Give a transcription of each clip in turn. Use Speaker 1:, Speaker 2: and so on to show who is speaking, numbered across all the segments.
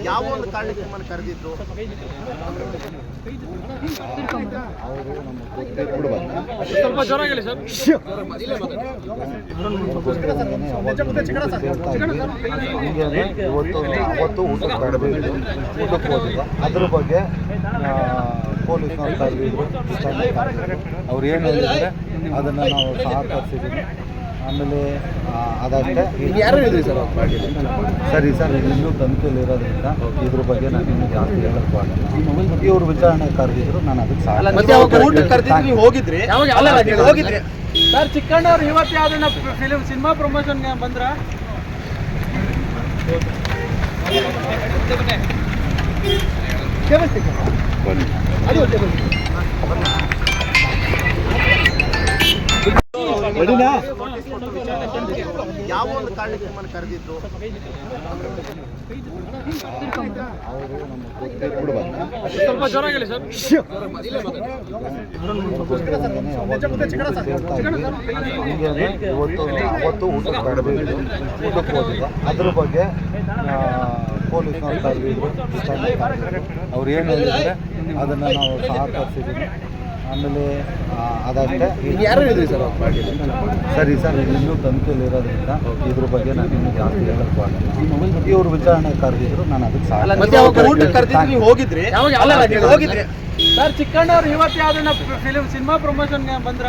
Speaker 1: ಯಾವ ಒಂದು ಕಾರಣಕ್ಕೆ ನಿಮ್ಮನ್ನು ಕರೆದಿದ್ದು?
Speaker 2: ಸ್ವಲ್ಪ ಜೋರಾಗಿಲ್ಲ ಸರ್.
Speaker 3: ಅವತ್ತು ಊಟಕ್ಕೆ ಹೋಗಿದ್ದೆ. ಅದ್ರ ಬಗ್ಗೆ ಪೊಲೀಸ್ನವ್ರು ಕರೆದಿದ್ರು. ಅವ್ರು ಏನು ಹೇಳಿದ್ರೆ ಅದನ್ನು ನಾವು ಸಹಕರಿಸಿದ್ದೀವಿ. ಆಮೇಲೆ ಅದಷ್ಟೇ.
Speaker 1: ಯಾರು ಹೇಳಿದ್ರಿ ಸರ್?
Speaker 3: ಸರಿ ಸರ್, ಇನ್ನೂ ತನಿಖೆಯಲ್ಲಿ ಇರೋದ್ರಿಂದ ಇದ್ರ ಬಗ್ಗೆ ನಾನು ಇನ್ನೂ ಜಾಸ್ತಿ ಹೇಳೋಕ್ಕಾಗಲ್ಲ. ಇವ್ರು ವಿಚಾರಣೆ ಕರೆದಿದ್ರು, ನಾನು ಅದಕ್ಕೆ
Speaker 1: ಊಟಕ್ಕೆ ಕರೆದಿದ್ದು ನೀವು ಹೋಗಿದ್ರಿ?
Speaker 2: ಹೋಗಿದ್ರಿ ಸರ್. ಚಿಕ್ಕಣ್ಣವ್ರು ಇವತ್ತು ಯಾವ್ದನ್ನ ಸಿನಿಮಾ ಪ್ರಮೋಷನ್ಗೆ ಬಂದ್ರ?
Speaker 1: ಯಾವ ಒಂದು ಕಾರಣಕ್ಕೆ ನಿಮ್ಮನ್ನು ಕರೆದಿದ್ದು?
Speaker 2: ಸ್ವಲ್ಪ ಜೋರಾಗಿಲ್ಲ ಸರ್.
Speaker 3: ಅವತ್ತು ಊಟಕ್ಕೆ ಹೋಗಿದ್ದೆ. ಅದ್ರ ಬಗ್ಗೆ ಪೊಲೀಸ್ನವ್ರು ಕರೆದಿದ್ರು. ಅವ್ರು ಏನು ಹೇಳಿದ್ರೆ ಅದನ್ನು ನಾವು ಸಹಕರಿಸಿದ್ದೀವಿ. ಆಮೇಲೆ ಅದಷ್ಟೇ.
Speaker 1: ಯಾರು ಹೇಳಿದ್ರಿ ಸರ್?
Speaker 3: ಸರಿ ಸರ್, ಇನ್ನೂ ತನಿಖೆಯಲ್ಲಿ ಇರೋದ್ರಿಂದ ಇದ್ರ ಬಗ್ಗೆ ನಾನು ಇನ್ನೂ ಜಾಸ್ತಿ ಹೇಳೋಕ್ಕಾಗಲ್ಲ. ಇವ್ರು ವಿಚಾರಣೆ ಕರೆದಿದ್ರು, ನಾನು ಅದಕ್ಕೆ
Speaker 1: ಊಟಕ್ಕೆ ಕರೆದಿದ್ದು ನೀವು ಹೋಗಿದ್ರಿ?
Speaker 2: ಹೋಗಿದ್ರಿ ಸರ್. ಚಿಕ್ಕಣ್ಣವ್ರು ಇವತ್ತು ಯಾವ್ದನ್ನ ಸಿನಿಮಾ ಪ್ರಮೋಷನ್ಗೆ ಬಂದ್ರ?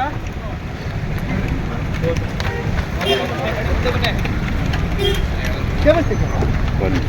Speaker 3: ಬನ್ನಿ.